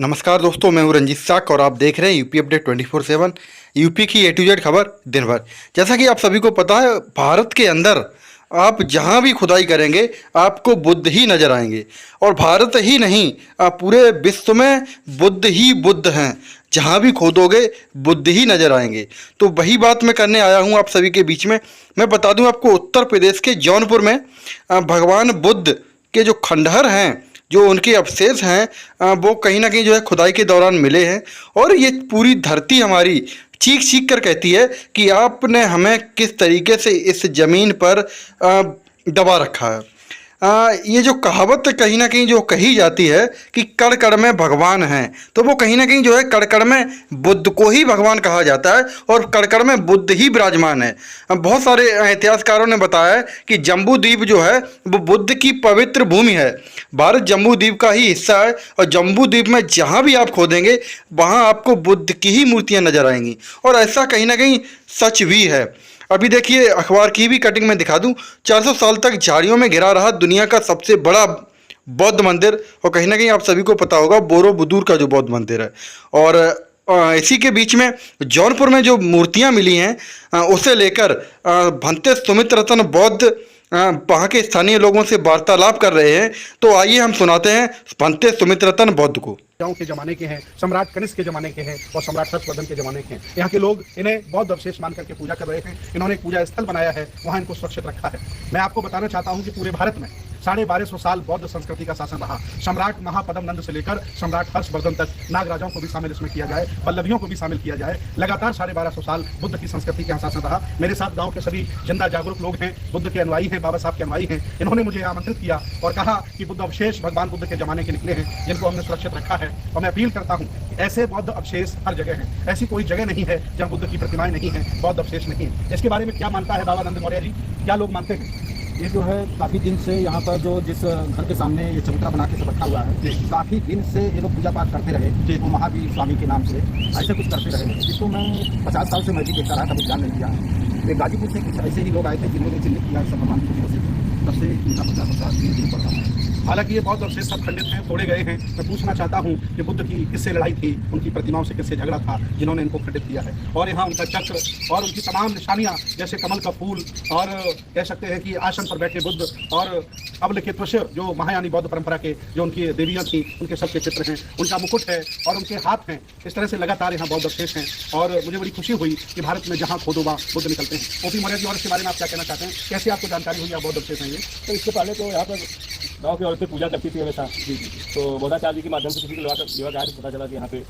नमस्कार दोस्तों, मैं हूं रंजीत साक और आप देख रहे हैं यूपी अपडेट 24/7। यूपी की ए टू जेड खबर दिन भर। जैसा कि आप सभी को पता है, भारत के अंदर आप जहां भी खुदाई करेंगे आपको बुद्ध ही नजर आएंगे। और भारत ही नहीं, पूरे विश्व में बुद्ध ही बुद्ध हैं। जहां भी खोदोगे बुद्ध ही नजर आएंगे। तो वही बात मैं करने आया हूं आप सभी के बीच में। मैं बता दूं आपको, उत्तर प्रदेश के जौनपुर में भगवान बुद्ध के जो खंडहर हैं, जो उनके अवशेष हैं, वो कहीं ना कहीं जो है खुदाई के दौरान मिले हैं। और ये पूरी धरती हमारी चीख चीख कर कहती है कि आपने हमें किस तरीके से इस ज़मीन पर दबा रखा है। ये जो कहावत कहीं ना कहीं जो कही जाती है कि कण कण में भगवान हैं, तो वो कहीं ना कहीं जो है कण कण में बुद्ध को ही भगवान कहा जाता है और कण कण में बुद्ध ही विराजमान है। बहुत सारे इतिहासकारों ने बताया है कि जम्बू द्वीप जो है वो बुद्ध की पवित्र भूमि है। भारत जम्बू द्वीप का ही हिस्सा है और जम्बू द्वीप में जहाँ भी आप खोदेंगे वहाँ आपको बुद्ध की ही मूर्तियाँ नजर आएंगी। और ऐसा कहीं ना कहीं सच भी है। अभी देखिए, अखबार की भी कटिंग में दिखा दूं, 400 साल तक झाड़ियों में घिरा रहा दुनिया का सबसे बड़ा बौद्ध मंदिर, और कहीं ना कहीं आप सभी को पता होगा बोरोबुदुर का जो बौद्ध मंदिर है। और इसी के बीच में जौनपुर में जो मूर्तियां मिली हैं, उसे लेकर भंते सुमित्ररतन बौद्ध वहाँ के स्थानीय लोगों से वार्तालाप कर रहे हैं। तो आइए हम सुनाते हैं भंते सुमित्ररतन बौद्ध को। के जमाने के हैं, सम्राट कनिष्क के जमाने के हैं और सम्राट हर्षवर्धन के जमाने के हैं। यहाँ के लोग इन्हें बौद्ध अवशेष मान करके पूजा कर रहे हैं। इन्होंने एक पूजा स्थल बनाया है, वहाँ इनको सुरक्षित रखा है। मैं आपको बताना चाहता हूँ कि पूरे भारत में 1250 साल बौद्ध संस्कृति का शासन रहा। सम्राट महापद्म नंद से लेकर सम्राट हर्षवर्धन तक, नागराजाओं को भी शामिल इसमें किया जाए, पल्लवियों को भी शामिल किया जाए, लगातार 1250 साल बुद्ध की संस्कृति का शासन रहा। मेरे साथ गाँव के सभी जिंदा जागरूक लोग हैं, बुद्ध के अनुयायी हैं, बाबा साहब के अनुयायी हैं। इन्होंने मुझे आमंत्रित किया और कहा कि बुद्ध अवशेष भगवान बुद्ध के जमाने के निकले हैं, जिनको हमने सुरक्षित रखा है। और मैं अपील करता हूँ, ऐसे बौद्ध अवशेष हर जगह हैं। ऐसी कोई जगह नहीं है जहाँ बुद्ध की प्रतिमाएं नहीं है, बौद्ध अवशेष नहीं है। इसके बारे में क्या मानता है बाबा नंद मौर्य जी, क्या लोग मानते हैं? ये जो है काफ़ी दिन से यहाँ पर जो जिस घर के सामने ये चबूतरा बना के सब रखा हुआ है, काफ़ी दिन से ये लोग पूजा पाठ करते रहे, वो महावीर स्वामी के नाम से ऐसे कुछ करते रहे, जिसको मैं 50 साल से मैं भी देखता रहा, कभी ध्यान नहीं दिया। गाजीपुर से कुछ ऐसे ही लोग आए थे जिन्होंने चिन्हित किया सब भगवान की वजह से, तब से इनका 50 दिन पड़ता है। हालांकि ये बौद्ध अवशेष सब खंडित हैं, तोड़े गए हैं। मैं पूछना चाहता हूँ कि बुद्ध की किससे लड़ाई थी, उनकी प्रतिमाओं से किससे झगड़ा था, जिन्होंने इनको खंडित किया है। और यहाँ उनका चक्र और उनकी तमाम निशानियाँ, जैसे कमल का फूल और कह सकते हैं कि आसन पर बैठे बुद्ध और अबल के त्वशर, जो महायानी बौद्ध परंपरा के जो उनकी देवियाँ थी, उनके सबके चित्र हैं, उनका मुकुट है और उनके हाथ हैं। इस तरह से लगातार यहाँ बौद्ध अवशेष हैं और मुझे बड़ी खुशी हुई कि भारत में जहाँ खोदो वहाँ बुद्ध निकलते हैं। ओपी मौर्य जी, और इसके बारे में आप क्या कहना चाहते हैं? कैसे आपको जानकारी हुई आप बौद्ध अवशेष हैं ये? तो इससे पहले तो यहाँ पर गाँव की औरतें पूजा करती थी हमेशा, तो बोधाचार्य के माध्यम से किसी को युवा कार्य पता चला कि यहाँ पे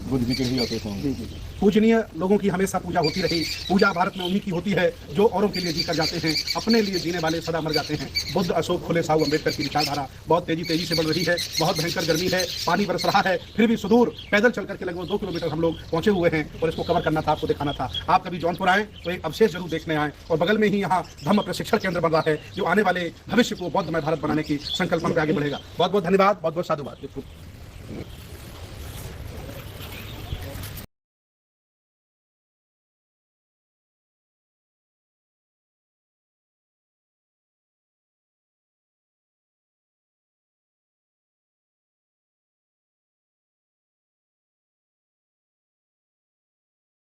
बुद्ध जी के ही अवशेष होंगे। पूजनीय लोगों की हमेशा पूजा होती रही। पूजा भारत में उन्हीं की होती है जो औरों के लिए जी कर जाते हैं, अपने लिए जीने वाले सदा मर जाते हैं। बुद्ध, अशोक, फुले, साहू अम्बेडकर की विचारधारा बहुत तेजी से बढ़ रही है। बहुत भयंकर गर्मी है, पानी बरस रहा है, फिर भी सुदूर पैदल चल करके लगभग 2 किलोमीटर हम लोग पहुंचे हुए हैं और इसको कवर करना था, आपको दिखाना था। आप कभी जौनपुर आए तो एक अवशेष जरूर देखने आए। और बगल में ही यहाँ धम्म प्रशिक्षण केंद्र बन रहा है, जो आने वाले भविष्य को बौद्धमय भारत बनाने की संकल्पना पे आगे बढ़ेगा। बहुत बहुत धन्यवाद, बहुत बहुत साधुवाद।